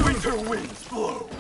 Winter winds blow.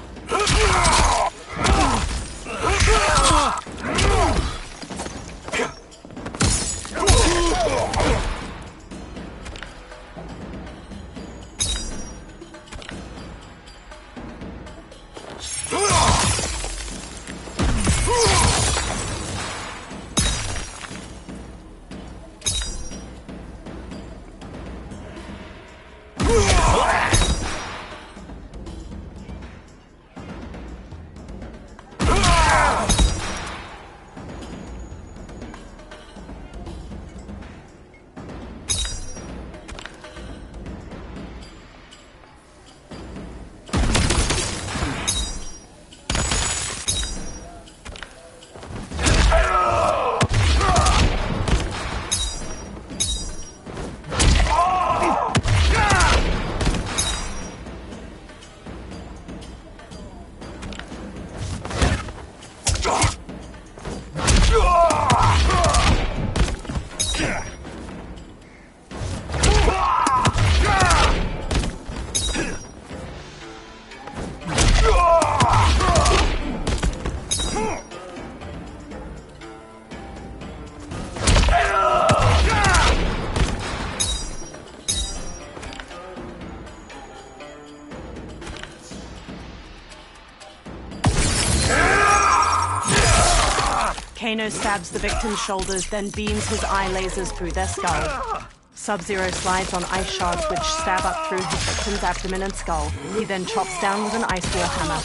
Kano stabs the victim's shoulders, then beams his eye lasers through their skull. Sub-Zero slides on ice shards which stab up through his victim's abdomen and skull. He then chops down with an ice wall hammer.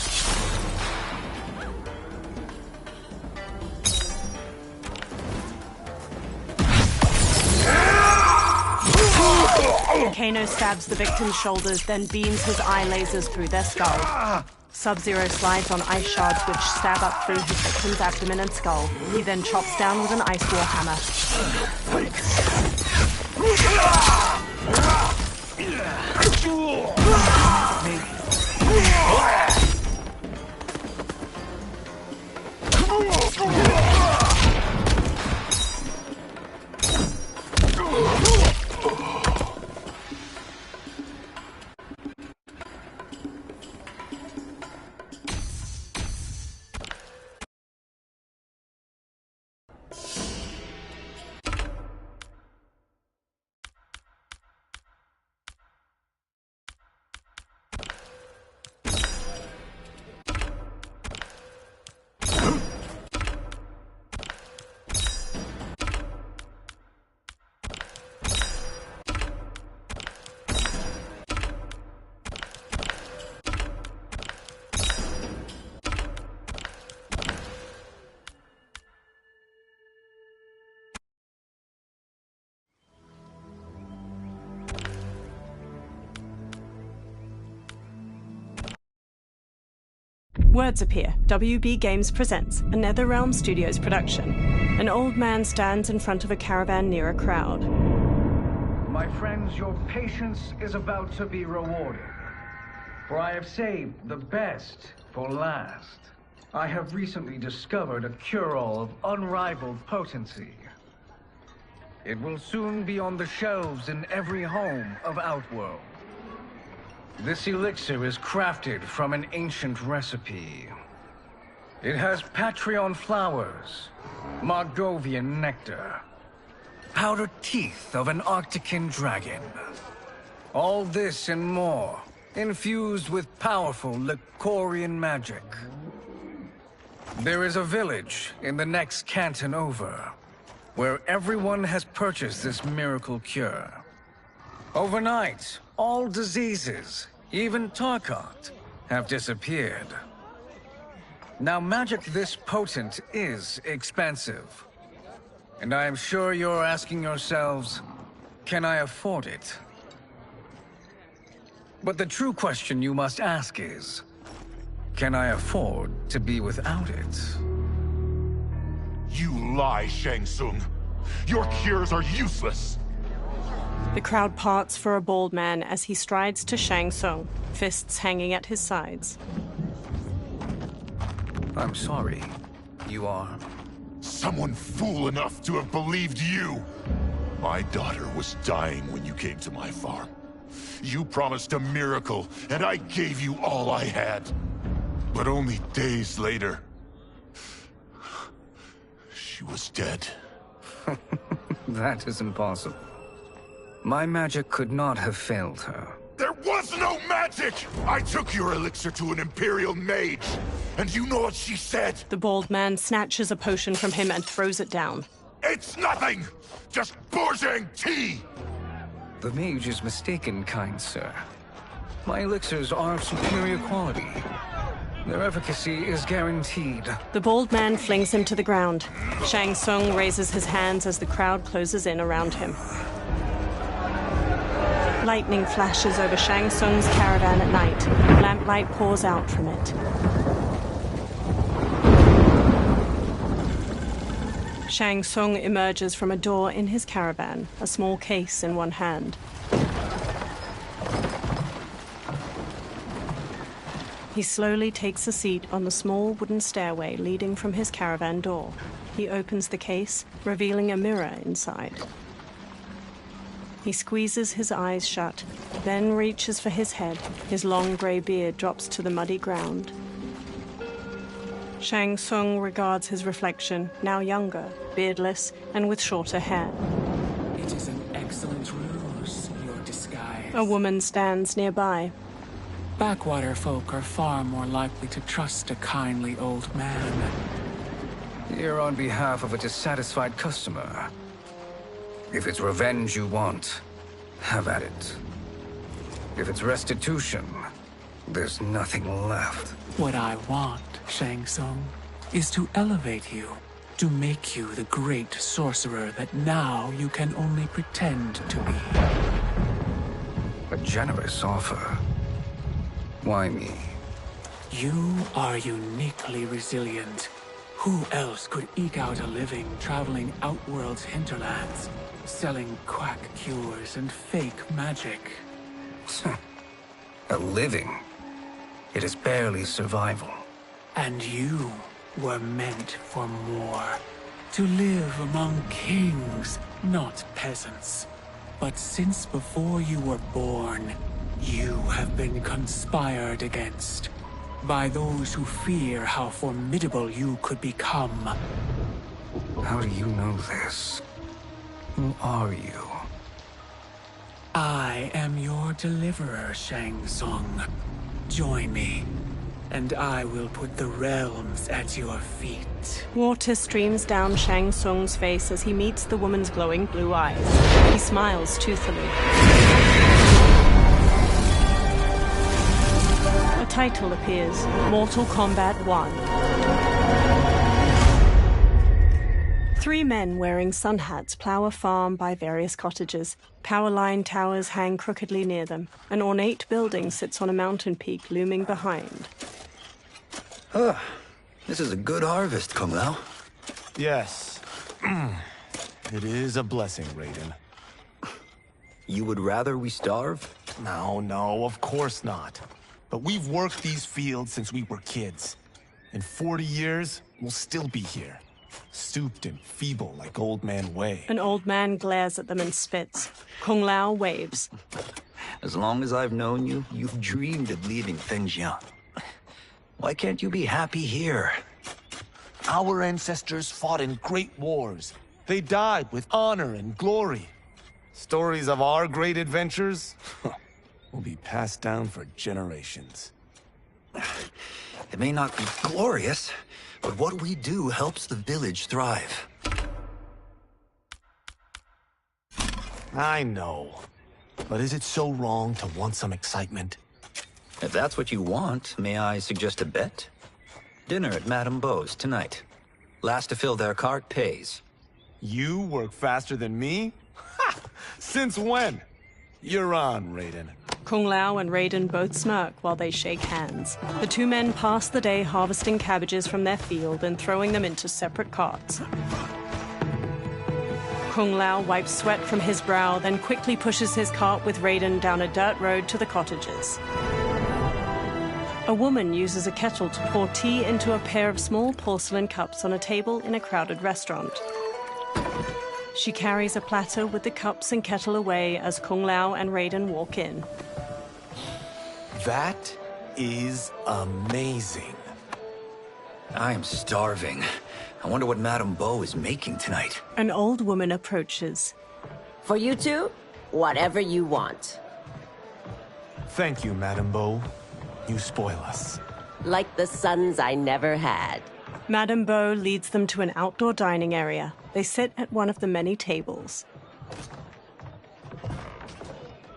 Kano stabs the victim's shoulders, then beams his eye lasers through their skull. Sub-Zero slides on ice shards which stab up through his victim's abdomen and skull. He then chops down with an ice wall hammer. Words appear. WB Games presents a NetherRealm Studios production. An old man stands in front of a caravan near a crowd. My friends, your patience is about to be rewarded. For I have saved the best for last. I have recently discovered a cure-all of unrivaled potency. It will soon be on the shelves in every home of Outworld. This elixir is crafted from an ancient recipe. It has Patreon flowers, Margovian nectar, powdered teeth of an Arctican dragon. All this and more, infused with powerful Licorian magic. There is a village in the next canton over, where everyone has purchased this miracle cure. Overnight, all diseases, even Tarkat, have disappeared. Now, magic this potent is expensive. And I am sure you're asking yourselves, can I afford it? But the true question you must ask is, can I afford to be without it? You lie, Shang Tsung. Your cures are useless. The crowd parts for a bald man as he strides to Shang Tsung, fists hanging at his sides. I'm sorry. You are? Someone fool enough to have believed you. My daughter was dying when you came to my farm. You promised a miracle, and I gave you all I had. But only days later, she was dead. That is impossible. My magic could not have failed her. There was no magic! I took your elixir to an Imperial mage, and you know what she said? The bald man snatches a potion from him and throws it down. It's nothing! Just Borjang tea! The mage is mistaken, kind sir. My elixirs are of superior quality. Their efficacy is guaranteed. The bald man flings him to the ground. Shang Tsung raises his hands as the crowd closes in around him. Lightning flashes over Shang Tsung's caravan at night. Lamplight pours out from it. Shang Tsung emerges from a door in his caravan, a small case in one hand. He slowly takes a seat on the small wooden stairway leading from his caravan door. He opens the case, revealing a mirror inside. He squeezes his eyes shut, then reaches for his head. His long grey beard drops to the muddy ground. Shang Tsung regards his reflection, now younger, beardless, and with shorter hair. It is an excellent ruse, your disguise. A woman stands nearby. Backwater folk are far more likely to trust a kindly old man. Here on behalf of a dissatisfied customer. If it's revenge you want, have at it. If it's restitution, there's nothing left. What I want, Shang Tsung, is to elevate you, to make you the great sorcerer that now you can only pretend to be. A generous offer. Why me? You are uniquely resilient. Who else could eke out a living traveling Outworld's hinterlands, selling quack cures and fake magic? A living? It is barely survival. And you were meant for more. To live among kings, not peasants. But since before you were born, you have been conspired against by those who fear how formidable you could become. How do you know this? Who are you? I am your deliverer, Shang Tsung. Join me, and I will put the realms at your feet. Water streams down Shang Tsung's face as he meets the woman's glowing blue eyes. He smiles toothily. A title appears, Mortal Kombat 1. 3 men wearing sun hats plow a farm by various cottages. Power line towers hang crookedly near them. An ornate building sits on a mountain peak looming behind. This is a good harvest, Kung Lao. Yes. It is a blessing, Raiden. You would rather we starve? No, of course not. But we've worked these fields since we were kids. In 40 years, we'll still be here. Stooped and feeble like Old Man Wei. An old man glares at them and spits. Kung Lao waves. As long as I've known you, you've dreamed of leaving things young. Why can't you be happy here? Our ancestors fought in great wars. They died with honor and glory. Stories of our great adventures will be passed down for generations. It may not be glorious, but what we do helps the village thrive. I know. But is it so wrong to want some excitement? If that's what you want, may I suggest a bet? Dinner at Madame Beau's tonight. Last to fill their cart pays. You work faster than me? Ha! Since when? You're on, Raiden. Kung Lao and Raiden both smirk while they shake hands. The two men pass the day harvesting cabbages from their field and throwing them into separate carts. Kung Lao wipes sweat from his brow, then quickly pushes his cart with Raiden down a dirt road to the cottages. A woman uses a kettle to pour tea into a pair of small porcelain cups on a table in a crowded restaurant. She carries a platter with the cups and kettle away as Kung Lao and Raiden walk in. That is amazing. I am starving. I wonder what Madame Beau is making tonight. An old woman approaches. For you two, whatever you want. Thank you, Madame Beau. You spoil us. Like the sons I never had. Madame Beau leads them to an outdoor dining area. They sit at one of the many tables.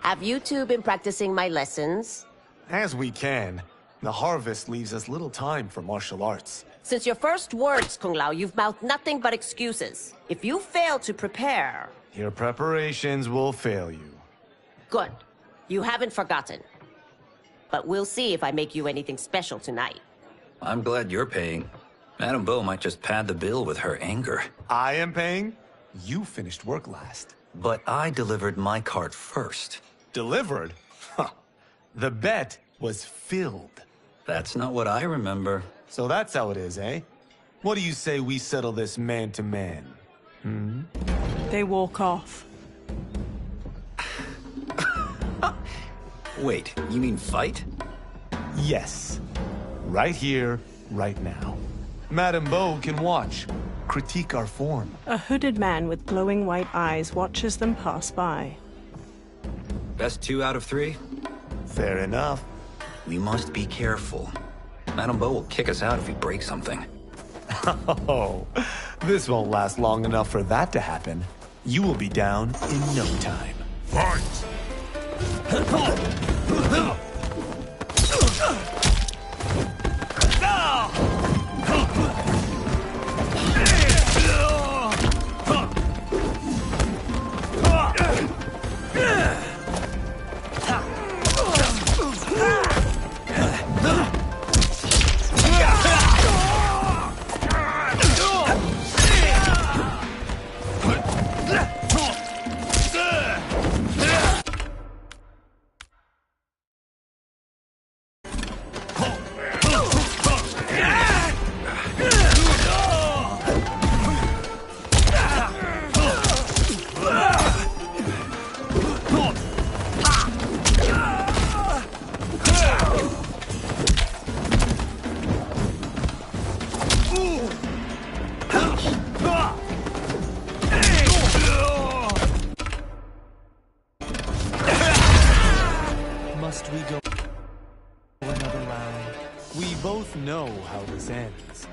Have you two been practicing my lessons? As we can. The harvest leaves us little time for martial arts. Since your first words, Kung Lao, you've mouthed nothing but excuses. If you fail to prepare... Your preparations will fail you. Good. You haven't forgotten. But we'll see if I make you anything special tonight. I'm glad you're paying. Madame Beau might just pad the bill with her anger. I am paying? You finished work last. But I delivered my cart first. Delivered? Huh. The bet was filled. That's not what I remember. So that's how it is, eh? What do you say we settle this man to man? They walk off. Wait, you mean fight? Yes. Right here, right now. Madame Beau can watch, critique our form. A hooded man with glowing white eyes watches them pass by. Best 2 out of 3? Fair enough. We must be careful. Madame Beau will kick us out if we break something. Oh, this won't last long enough for that to happen. You will be down in no time. Fight! Must we go another round? We both know how this ends.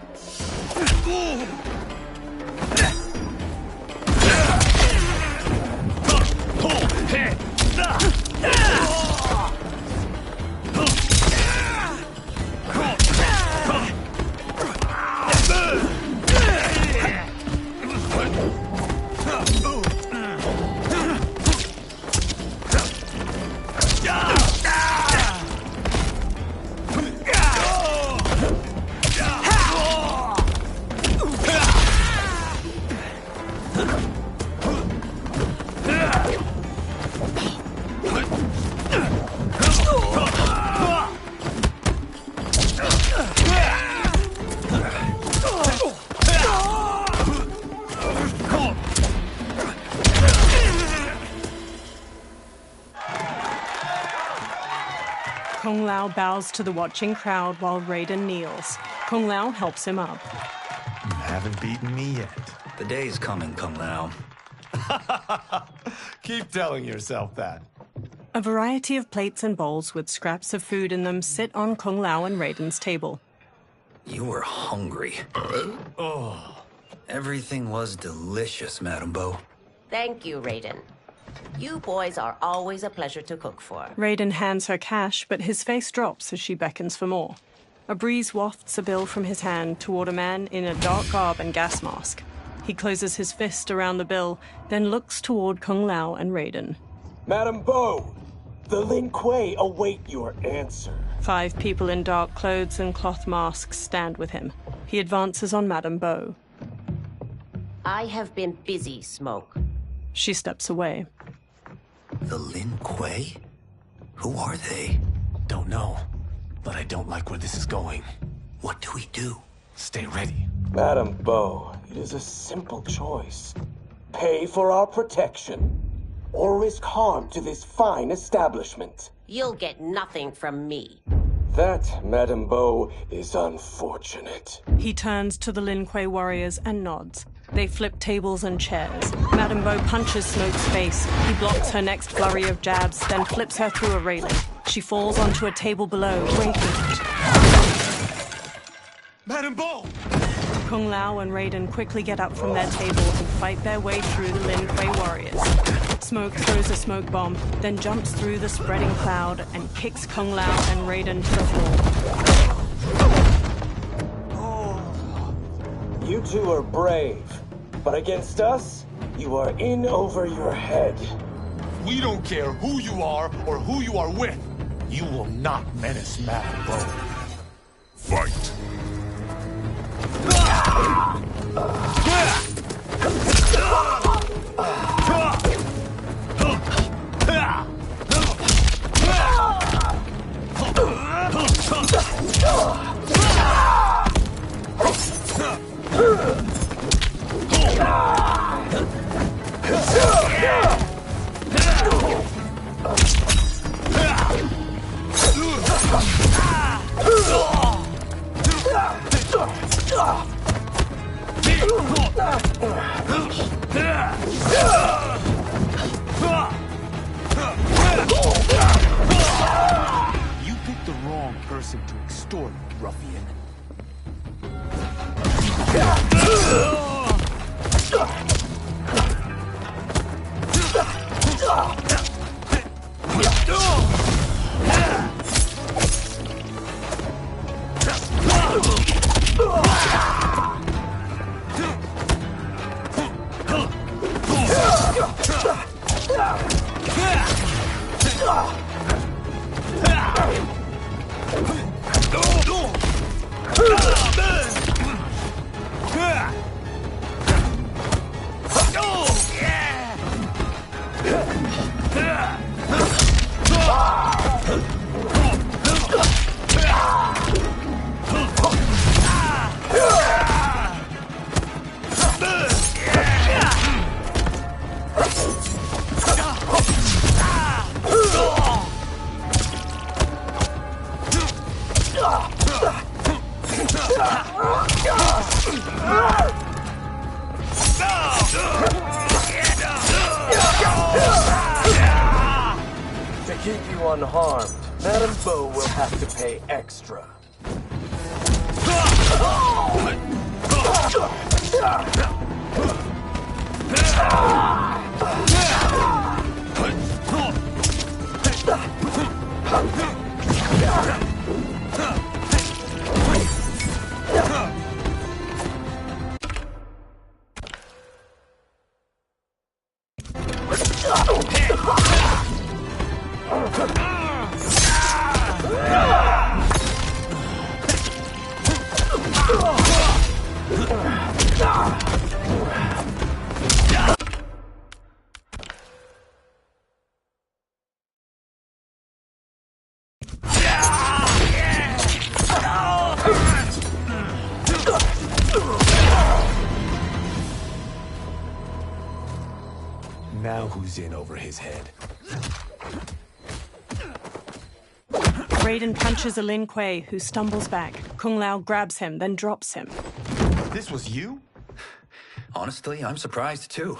Kung Lao bows to the watching crowd while Raiden kneels. Kung Lao helps him up. You haven't beaten me yet. The day's coming, Kung Lao. Keep telling yourself that. A variety of plates and bowls with scraps of food in them sit on Kung Lao and Raiden's table. You were hungry. Everything was delicious, Madame Bo. Thank you, Raiden. You boys are always a pleasure to cook for. Raiden hands her cash, but his face drops as she beckons for more. A breeze wafts a bill from his hand toward a man in a dark garb and gas mask. He closes his fist around the bill, then looks toward Kung Lao and Raiden. Madame Bo, the Lin Kuei await your answer. 5 people in dark clothes and cloth masks stand with him. He advances on Madame Bo. I have been busy, Smoke. She steps away. The Lin Kuei? Who are they? Don't know, but I don't like where this is going. What do we do? Stay ready. Madame Bo, it is a simple choice. Pay for our protection, or risk harm to this fine establishment. You'll get nothing from me. That, Madame Bo, is unfortunate. He turns to the Lin Kuei warriors and nods. They flip tables and chairs. Madame Bo punches Smoke's face. He blocks her next flurry of jabs, then flips her through a railing. She falls onto a table below, breaking. Madame Bo! Kung Lao and Raiden quickly get up from their table and fight their way through the Lin Kuei warriors. Smoke throws a smoke bomb, then jumps through the spreading cloud and kicks Kung Lao and Raiden to the floor. You two are brave, but against us, you are in over your head. We don't care who you are or who you are with. You will not menace Madame Bo. Fight! You picked the wrong person to extort, ruffian. To keep you unharmed, Madame Bo will have to pay extra. Now who's in over his head? Raiden punches a Lin Kuei, who stumbles back. Kung Lao grabs him, then drops him. This was you? Honestly, I'm surprised too.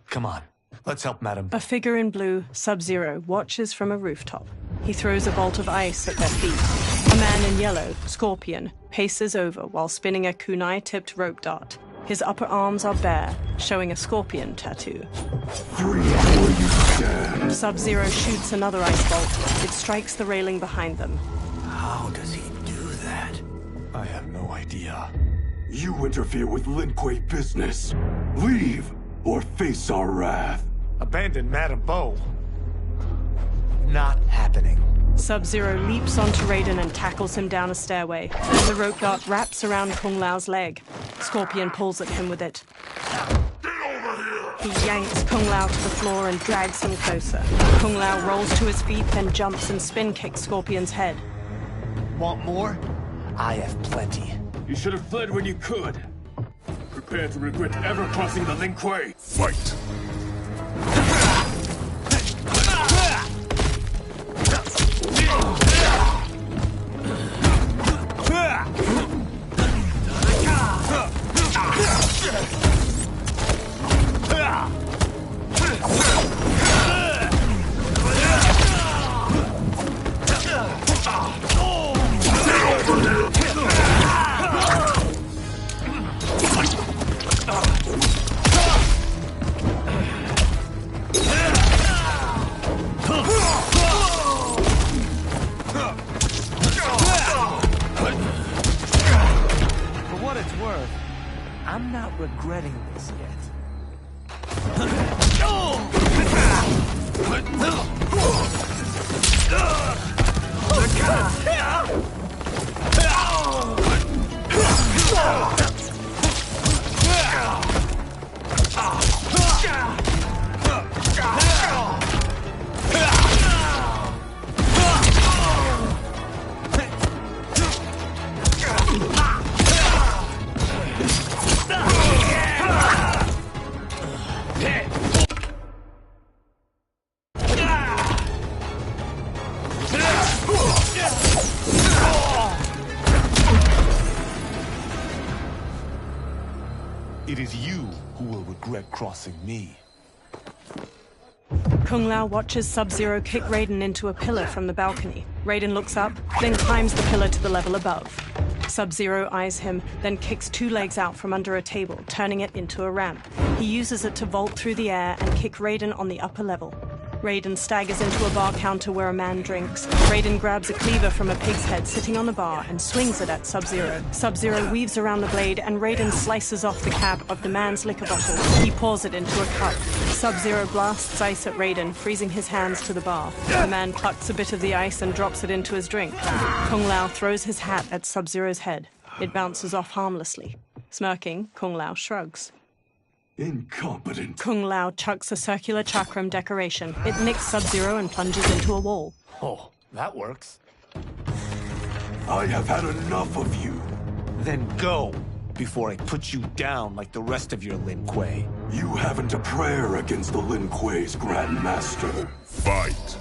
Come on, let's help Madame Bo. A figure in blue, Sub-Zero, watches from a rooftop. He throws a bolt of ice at their feet. A man in yellow, Scorpion, paces over while spinning a kunai-tipped rope dart. His upper arms are bare, showing a scorpion tattoo. Sub-Zero shoots another ice bolt. It strikes the railing behind them. How does he do that? I have no idea. You interfere with Lin Kuei business. Leave, or face our wrath. Abandon Madame Bo? Not happening. Sub-Zero leaps onto Raiden and tackles him down a stairway. The rope dart wraps around Kung Lao's leg. Scorpion pulls at him with it. He yanks Kung Lao to the floor and drags him closer. Kung Lao rolls to his feet, then jumps and spin kicks Scorpion's head. Want more? I have plenty. You should have fled when you could. Prepare to regret ever crossing the Lin Kuei. Fight! I'm not regretting this yet. It is you who will regret crossing me. Kung Lao watches Sub-Zero kick Raiden into a pillar from the balcony. Raiden looks up, then climbs the pillar to the level above. Sub-Zero eyes him, then kicks two legs out from under a table, turning it into a ramp. He uses it to vault through the air and kick Raiden on the upper level. Raiden staggers into a bar counter where a man drinks. Raiden grabs a cleaver from a pig's head sitting on the bar and swings it at Sub-Zero. Sub-Zero weaves around the blade and Raiden slices off the cap of the man's liquor bottle. He pours it into a cup. Sub-Zero blasts ice at Raiden, freezing his hands to the bar. The man plucks a bit of the ice and drops it into his drink. Kung Lao throws his hat at Sub-Zero's head. It bounces off harmlessly. Smirking, Kung Lao shrugs. Incompetent. Kung Lao chucks a circular chakram decoration. It nicks Sub-Zero and plunges into a wall. Oh, that works. I have had enough of you. Then go, before I put you down like the rest of your Lin Kuei. You haven't a prayer against the Lin Kuei's Grand Master. Fight!